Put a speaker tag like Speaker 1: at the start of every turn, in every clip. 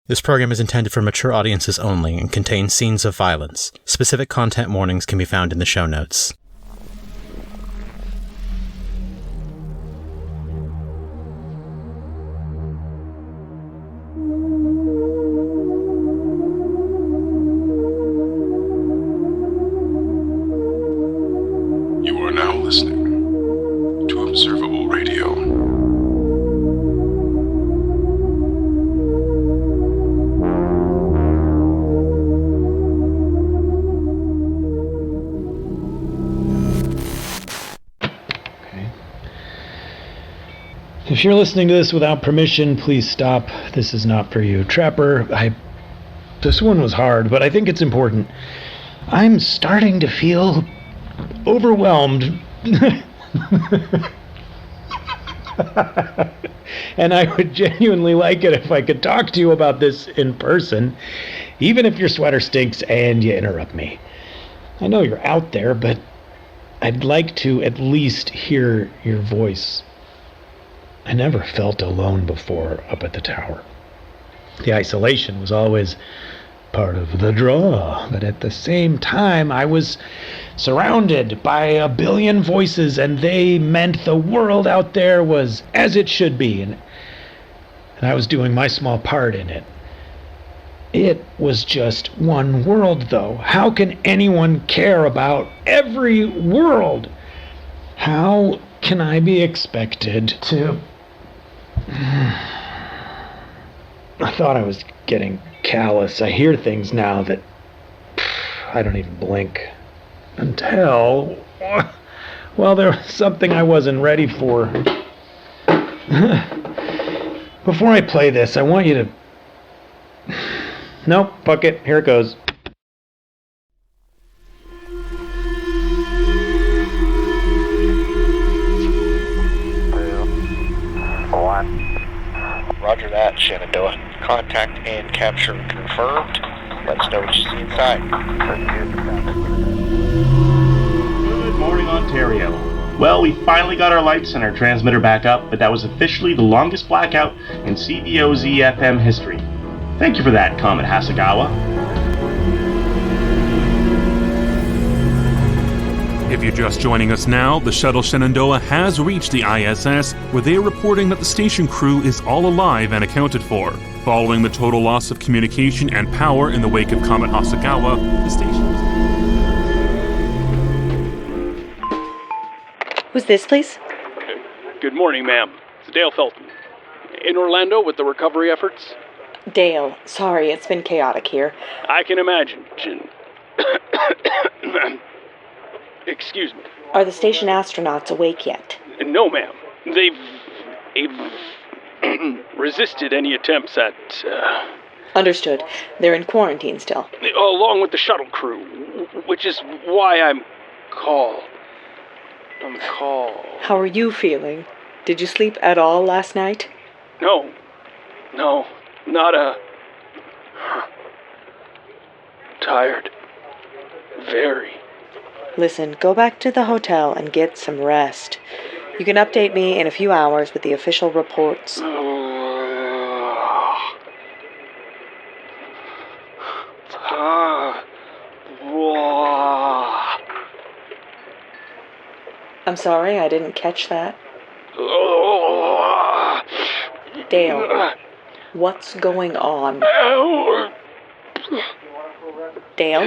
Speaker 1: This program is intended for mature audiences only and contains scenes of violence. Specific content warnings can be found in the show notes.
Speaker 2: You are now listening to Observable Radio.
Speaker 3: If you're listening to this without permission, please stop. This is not for you. Trapper, this one was hard, but I think it's important. I'm starting to feel overwhelmed. And I would genuinely like it if I could talk to you about this in person, even if your sweater stinks and you interrupt me. I know you're out there, but I'd like to at least hear your voice. I never felt alone before up at the tower. The isolation was always part of the draw, but at the same time I was surrounded by a billion voices, and they meant the world out there was as it should be, and I was doing my small part in it. It was just one world, though. How can anyone care about every world? How can I be expected to... I thought I was getting callous. I hear things now that I don't even blink. Until, well, there was something I wasn't ready for. Before I play this, I want you to... Nope, fuck it. Here it goes.
Speaker 4: Roger that, Shenandoah. Contact and capture confirmed. Let us know what you see inside.
Speaker 5: Good morning, Ontario. Well, we finally got our lights and our transmitter back up, but that was officially the longest blackout in CBOZ-FM history. Thank you for that, Comet Hasegawa.
Speaker 6: If you're just joining us now, the shuttle Shenandoah has reached the ISS, where they are reporting that the station crew is all alive and accounted for. Following the total loss of communication and power in the wake of Comet Hasegawa, the station...
Speaker 7: Who's this, please?
Speaker 8: Good morning, ma'am. It's Dale Felton. In Orlando with the recovery efforts?
Speaker 7: Dale, sorry, it's been chaotic here.
Speaker 8: I can imagine. Excuse me.
Speaker 7: Are the station astronauts awake yet?
Speaker 8: No, ma'am. They've resisted any attempts at,
Speaker 7: Understood. They're in quarantine still.
Speaker 8: Along with the shuttle crew, which is why I'm called.
Speaker 7: How are you feeling? Did you sleep at all last night?
Speaker 8: No, not tired. Very.
Speaker 7: Listen, go back to the hotel and get some rest. You can update me in a few hours with the official reports. I'm sorry, I didn't catch that. Dale, what's going on? Dale?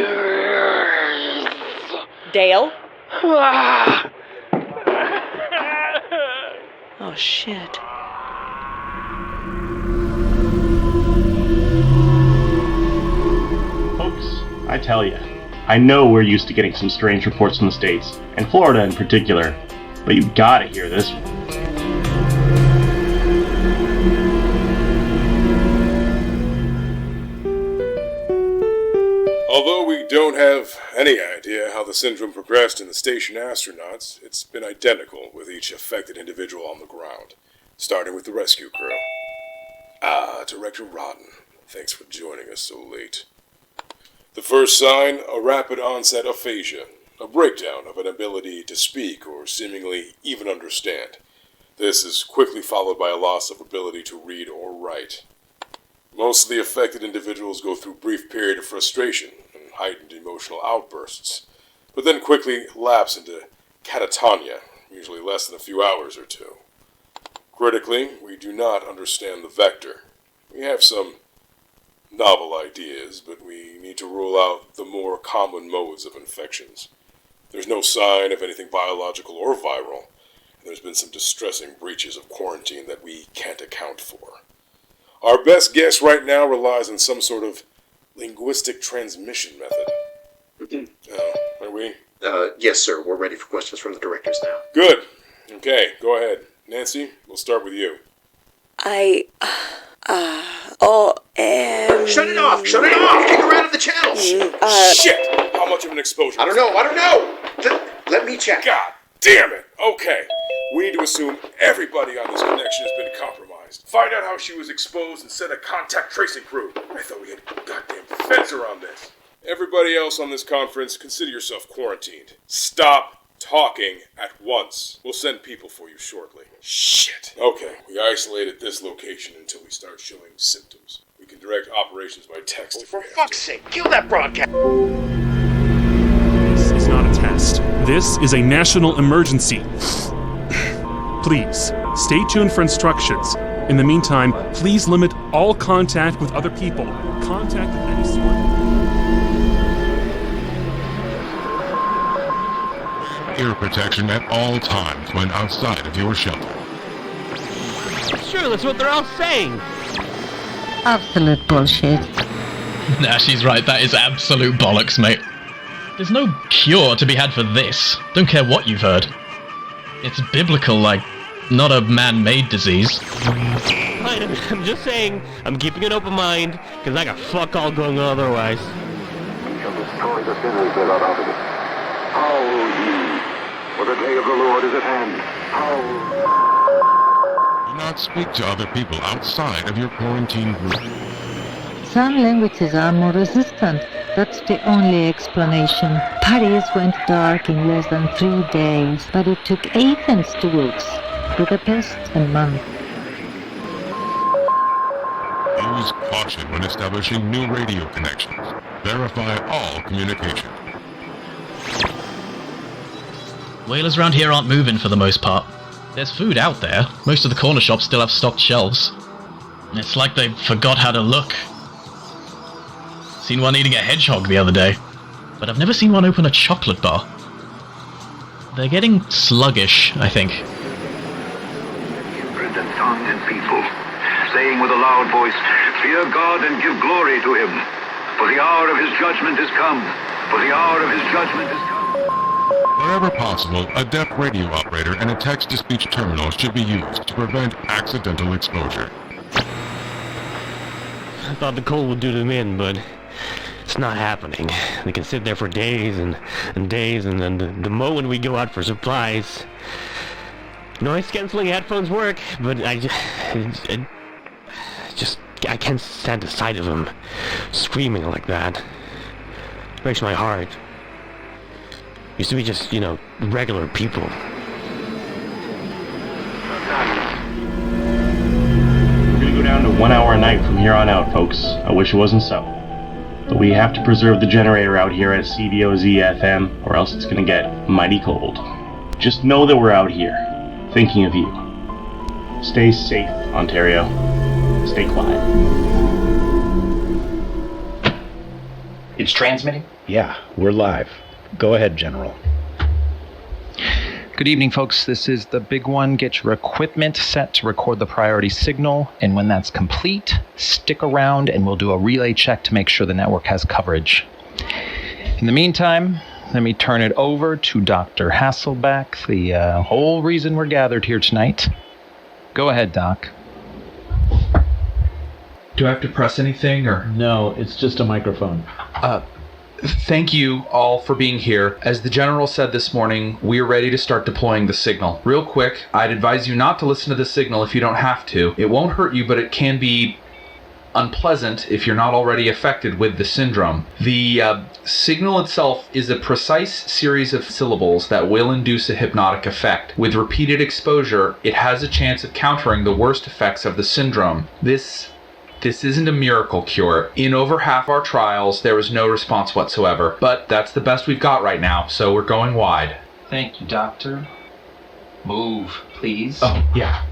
Speaker 7: Dale? Oh, shit.
Speaker 5: Folks, I tell ya, I know we're used to getting some strange reports from the States, and Florida in particular, but you gotta hear this one.
Speaker 2: Although we don't have any idea how the syndrome progressed in the station astronauts, it's been identical with each affected individual on the ground, starting with the rescue crew. Director Rodden, thanks for joining us so late. The first sign, a rapid onset aphasia, a breakdown of an ability to speak or seemingly even understand. This is quickly followed by a loss of ability to read or write. Most of the affected individuals go through a brief period of frustration and heightened emotional outbursts, but then quickly lapse into catatonia, usually less than a few hours or two. Critically, we do not understand the vector. We have some novel ideas, but we need to rule out the more common modes of infections. There's no sign of anything biological or viral, and there's been some distressing breaches of quarantine that we can't account for. Our best guess right now relies on some sort of linguistic transmission method. Are we?
Speaker 9: Yes, sir. We're ready for questions from the directors now.
Speaker 2: Good. Okay, go ahead. Nancy, we'll start with you.
Speaker 9: Shut it off! Shut it off! Kick her out of the channel!
Speaker 2: Shit! How much of an exposure?
Speaker 9: I don't know! Let me check.
Speaker 2: God damn it! Okay. We need to assume everybody on this connection has been compromised. Find out how she was exposed and send a contact tracing crew. I thought we had a goddamn fence around this. Everybody else on this conference, consider yourself quarantined. Stop talking at once. We'll send people for you shortly. Shit. Okay, we isolated this location until we start showing symptoms. We can direct operations by text.
Speaker 9: For fuck's sake, kill that broadcast!
Speaker 6: This is not a test. This is a national emergency. Please, stay tuned for instructions. In the meantime, please limit all contact with other people. Contact of any sort.
Speaker 10: Ear protection at all times when outside of your shelter.
Speaker 11: Sure, that's what they're all saying.
Speaker 12: Absolute bullshit.
Speaker 13: Nah, she's right. That is absolute bollocks, mate. There's no cure to be had for this. Don't care what you've heard. It's biblical, like, not a man-made disease.
Speaker 11: Fine, I'm just saying, I'm keeping an open mind, because I got fuck all going on otherwise.
Speaker 14: We shall destroy the sinners that are out of it. Howl ye, for the day of the Lord is at hand. Howl.
Speaker 10: Do not speak to other people outside of your quarantine group.
Speaker 12: Some languages are more resistant. That's the only explanation. Paris went dark in less than 3 days, but it took Athens 2 weeks. Budapest a month.
Speaker 10: Use caution when establishing new radio connections. Verify all communication.
Speaker 13: Whalers around here aren't moving for the most part. There's food out there. Most of the corner shops still have stocked shelves. It's like they forgot how to look. Seen one eating a hedgehog the other day, but I've never seen one open a chocolate bar. They're getting sluggish, I think.
Speaker 14: Kindred and tongue and people, saying with a loud voice, fear God and give glory to him, for the hour of his judgment is come. For the hour of his judgment is come.
Speaker 10: Wherever possible, a deaf radio operator and a text-to-speech terminal should be used to prevent accidental exposure.
Speaker 11: I thought the cold would do them in, but it's not happening. They can sit there for days and days, and then the moment we go out for supplies, noise-canceling headphones work, but I can't stand the sight of them screaming like that. It breaks my heart. Used to be just, regular people.
Speaker 5: We're gonna go down to 1 hour a night from here on out, folks. I wish it wasn't so. But we have to preserve the generator out here at CBOZ-FM, or else it's gonna get mighty cold. Just know that we're out here, thinking of you. Stay safe, Ontario. Stay quiet.
Speaker 15: It's transmitting?
Speaker 3: Yeah, we're live. Go ahead, General.
Speaker 16: Good evening, folks. This is the big one. Get your equipment set to record the priority signal, and when that's complete, stick around and we'll do a relay check to make sure the network has coverage. In the meantime, let me turn it over to Dr. Hasselbeck, the whole reason we're gathered here tonight. Go ahead, Doc.
Speaker 17: Do I have to press anything, or?
Speaker 3: No, it's just a microphone.
Speaker 17: Thank you all for being here. As the General said this morning, we are ready to start deploying the signal. Real quick, I'd advise you not to listen to the signal if you don't have to. It won't hurt you, but it can be unpleasant if you're not already affected with the syndrome. The signal itself is a precise series of syllables that will induce a hypnotic effect. With repeated exposure, it has a chance of countering the worst effects of the syndrome. This This isn't a miracle cure. In over half our trials, there was no response whatsoever. But that's the best we've got right now, so we're going wide.
Speaker 16: Thank you, Doctor. Move, please.
Speaker 17: Oh, yeah.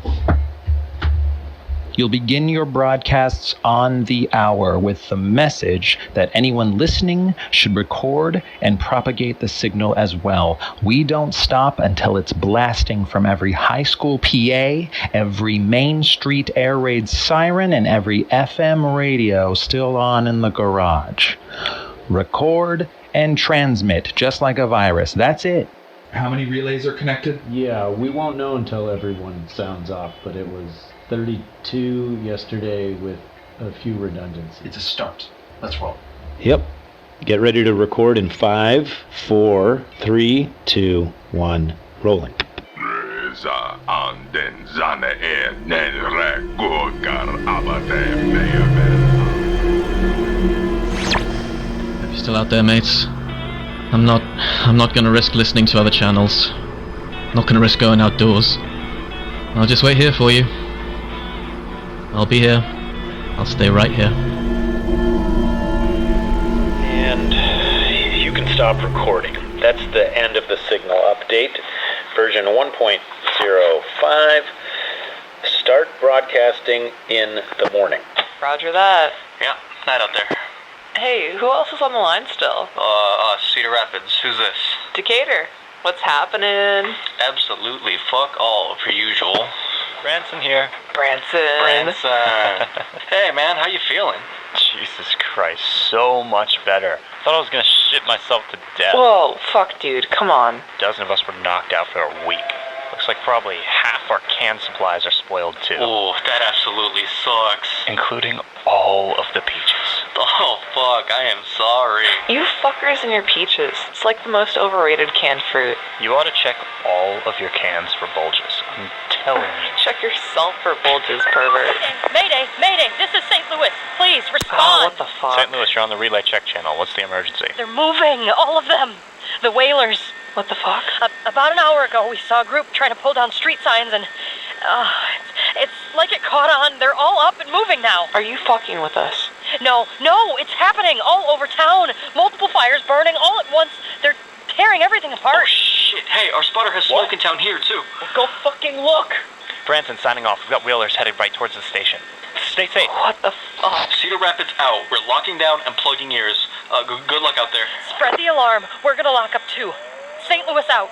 Speaker 16: You'll begin your broadcasts on the hour with the message that anyone listening should record and propagate the signal as well. We don't stop until it's blasting from every high school PA, every Main Street air raid siren, and every FM radio still on in the garage. Record and transmit, just like a virus. That's it.
Speaker 17: How many relays are connected?
Speaker 3: Yeah, we won't know until everyone sounds off, but it was 32 yesterday with a few redundancies.
Speaker 16: It's a start. Let's roll.
Speaker 3: Yep. Get ready to record in 5, 4, 3, 2, 1, rolling.
Speaker 13: If you're still out there, mates, I'm not gonna risk listening to other channels. Not gonna risk going outdoors. I'll just wait here for you. I'll be here. I'll stay right here.
Speaker 18: And you can stop recording. That's the end of the signal update. Version 1.05. Start broadcasting in the morning.
Speaker 19: Roger that.
Speaker 18: Yeah, night out there.
Speaker 19: Hey, who else is on the line still?
Speaker 18: Cedar Rapids. Who's this?
Speaker 19: Decatur. What's happening?
Speaker 18: Absolutely fuck all, per usual. Branson here.
Speaker 19: Branson.
Speaker 18: Hey, man, how you feeling?
Speaker 20: Jesus Christ, so much better. Thought I was gonna shit myself to death.
Speaker 19: Whoa, fuck, dude, come on.
Speaker 20: A dozen of us were knocked out for a week. Looks like probably half our canned supplies are spoiled too.
Speaker 18: Oh, that absolutely sucks.
Speaker 20: Including all of the peaches.
Speaker 18: Oh, fuck, I am sorry.
Speaker 19: You fuckers and your peaches. It's like the most overrated canned fruit.
Speaker 20: You ought to check all of your cans for bulges. I'm telling you.
Speaker 19: Check yourself for bulges, pervert.
Speaker 21: Mayday! Mayday! This is St. Louis. Please, respond!
Speaker 19: Oh, what the fuck?
Speaker 20: St. Louis, you're on the relay check channel. What's the emergency?
Speaker 21: They're moving! All of them! The whalers.
Speaker 19: What the fuck?
Speaker 21: About an hour ago, we saw a group trying to pull down street signs and... it's like it caught on. They're all up and moving now.
Speaker 19: Are you fucking with us?
Speaker 21: No, it's happening all over town. Multiple fires burning all at once. They're tearing everything apart.
Speaker 18: Oh, shit. Hey, our spotter has smoke in town here, too.
Speaker 21: Go fucking look.
Speaker 20: Branson signing off. We've got whalers headed right towards the station. Stay safe.
Speaker 19: What the fuck?
Speaker 18: Cedar Rapids out. We're locking down and plugging ears. Good luck out there.
Speaker 21: Spread the alarm. We're gonna lock up, too. St. Louis out.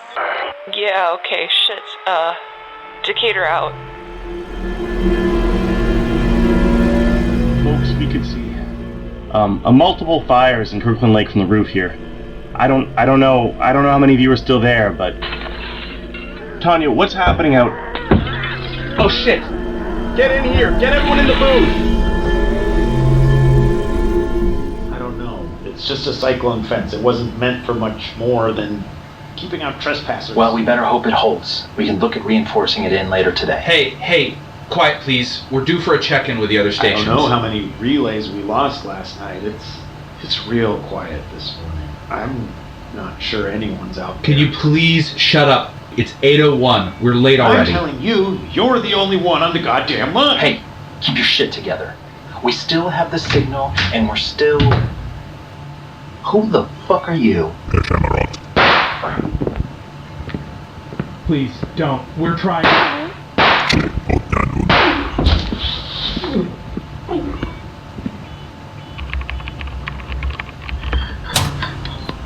Speaker 19: Yeah, okay, shit. Decatur out.
Speaker 5: Folks, we could see multiple fires in Kirkland Lake from the roof here. I don't know how many of you are still there, but Tanya, what's happening out? Oh shit! Get in here! Get everyone in the booth!
Speaker 3: I don't know. It's just a cyclone fence. It wasn't meant for much more than keeping out trespassers.
Speaker 16: Well, we better hope it holds. We can look at reinforcing it in later today.
Speaker 17: Hey, quiet please. We're due for a check-in with the other stations.
Speaker 3: I don't know how many relays we lost last night. It's real quiet this morning. I'm not sure anyone's out there.
Speaker 17: Can you please shut up? It's 8:01. We're late already.
Speaker 3: I'm telling you, you're the only one on the goddamn line.
Speaker 16: Hey, keep your shit together. We still have the signal, and we're still... Who the fuck are you?
Speaker 17: Please, don't. We're trying.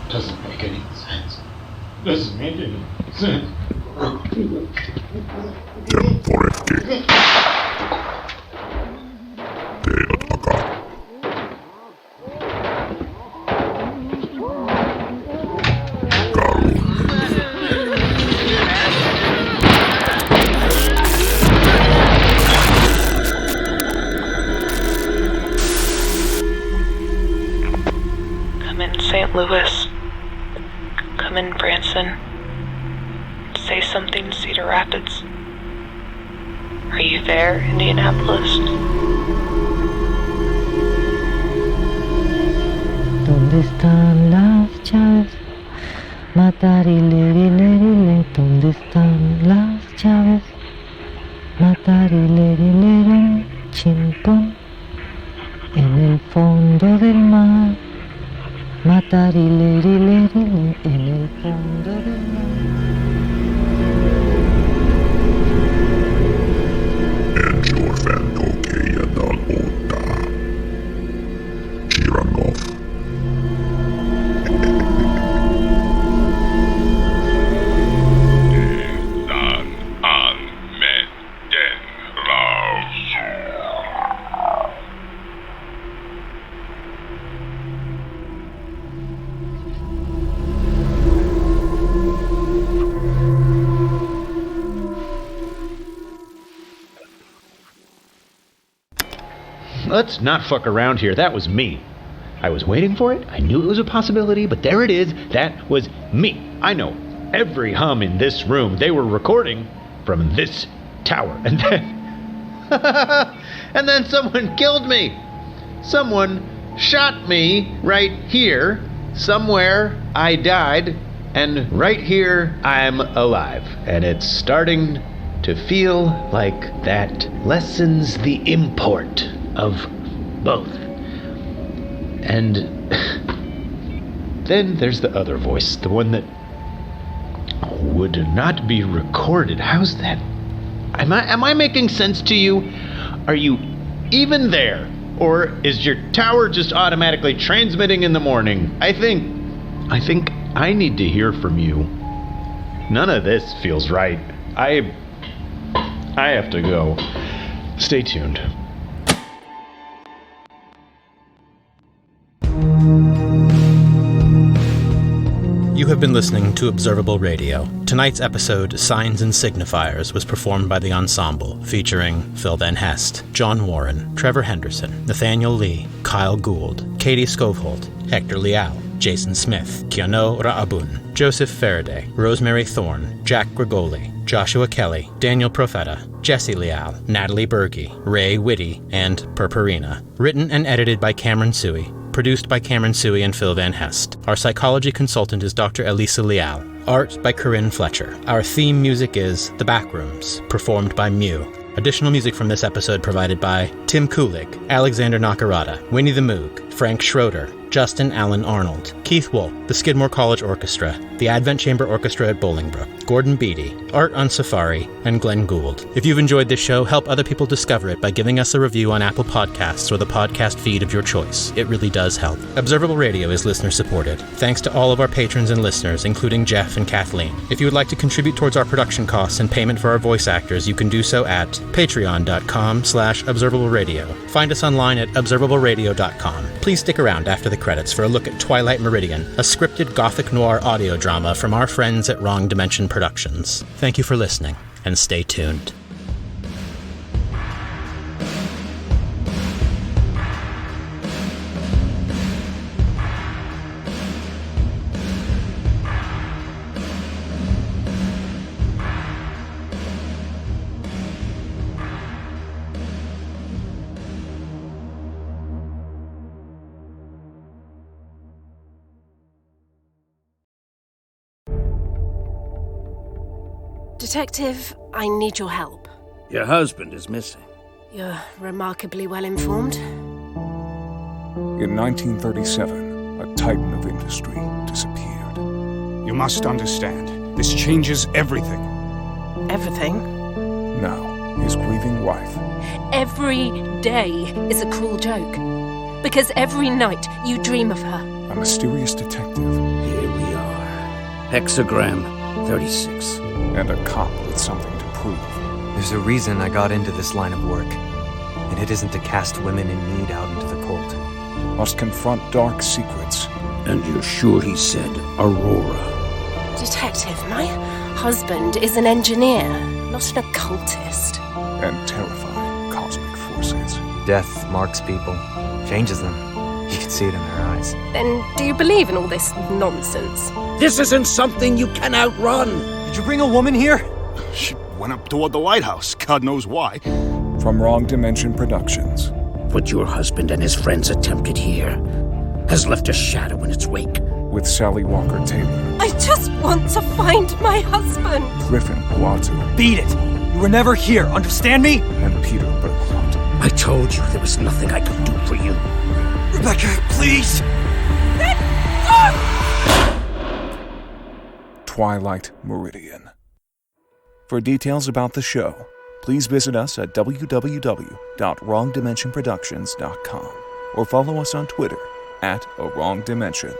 Speaker 3: Doesn't make any sense. Doesn't make any sense.
Speaker 19: Come in, St. Louis. Come in, Branson. Say something to Cedar Rapids. Are you there, Indianapolis?
Speaker 12: ¿Dónde están las llaves? Matarile, ¿dónde están las llaves? Matarile, chimpón. en el fondo del mar. Matarile, en el fondo del mar.
Speaker 3: Let's not fuck around here. That was me. I was waiting for it. I knew it was a possibility, but there it is. That was me. I know every hum in this room. They were recording from this tower. And then someone killed me. Someone shot me right here. Somewhere I died. And right here I'm alive. And it's starting to feel like that lessens the import of both. And then there's the other voice, the one that would not be recorded. How's that? Am I making sense to you? Are you even there? Or is your tower just automatically transmitting in the morning? I think I need to hear from you. None of this feels right. I have to go. Stay tuned.
Speaker 1: You have been listening to Observable Radio. Tonight's episode, Signs and Signifiers, was performed by the Ensemble, featuring Phil Van Hest, John Warren, Trevor Henderson, Nathaniel Leigh, Kyle Gould, Katie Skovholt, Hector Leal, Jason Smith, Keano Raubun, Joseph Faraday, Rosemary Thorne, Jack Grigoli, Joshua Kelly, Daniel Profeta, Jesse Leal, Nathalie Berge, Rae Witte, and Purpurina. Written and edited by Cameron Suey. Produced by Cameron Suey and Phil Van Hest. Our psychology consultant is Dr. Elisa Leal. Art by Karrin Fletcher. Our theme music is The Backrooms, performed by Mew. Additional music from this episode provided by Tim Kulig, Alexander Nakarada, Winnie the Moog, Frank Schroeder, Justin Allen Arnold, Keith Wolf, the Skidmore College Orchestra, the Advent Chamber Orchestra at Bolingbrook, Gordon Beatty, Art on Safari, and Glenn Gould. If you've enjoyed this show, help other people discover it by giving us a review on Apple Podcasts or the podcast feed of your choice. It really does help. Observable Radio is listener-supported. Thanks to all of our patrons and listeners, including Geoff and Cathleen. If you would like to contribute towards our production costs and payment for our voice actors, you can do so at patreon.com/observableradio. Find us online at observableradio.com. Please stick around after the credits for a look at Twilight Meridian, a scripted gothic noir audio drama from our friends at Wrong Dimension Productions. Thank you for listening, and stay tuned.
Speaker 22: Detective, I need your help.
Speaker 23: Your husband is missing.
Speaker 22: You're remarkably well informed.
Speaker 24: In 1937, a titan of industry disappeared.
Speaker 25: You must understand, this changes everything.
Speaker 22: Everything?
Speaker 24: Now, his grieving wife.
Speaker 22: Every day is a cruel joke. Because every night you dream of her.
Speaker 24: A mysterious detective.
Speaker 23: Here we are. Hexagram 36.
Speaker 24: And a cop with something to prove.
Speaker 26: There's a reason I got into this line of work. And it isn't to cast women in need out into the cold.
Speaker 24: Must confront dark secrets.
Speaker 23: And you're sure he said Aurora?
Speaker 22: Detective, my husband is an engineer, not an occultist.
Speaker 24: And terrifying cosmic forces.
Speaker 26: Death marks people, changes them. You can see it in their eyes.
Speaker 22: Then do you believe in all this nonsense?
Speaker 23: This isn't something you can outrun!
Speaker 25: Did you bring a woman here? She went up toward the lighthouse, God knows why.
Speaker 24: From Wrong Dimension Productions.
Speaker 23: What your husband and his friends attempted here has left a shadow in its wake.
Speaker 24: With Sally Walker Taylor.
Speaker 22: I just want to find my husband.
Speaker 24: Griffin Uatu.
Speaker 25: Beat it! You were never here, understand me?
Speaker 24: And Peter Bergquist.
Speaker 23: I told you there was nothing I could do for you.
Speaker 2: Rebecca, please!
Speaker 24: Twilight Meridian. For details about the show, please visit us at www.wrongdimensionproductions.com or follow us on Twitter @A Wrong Dimension.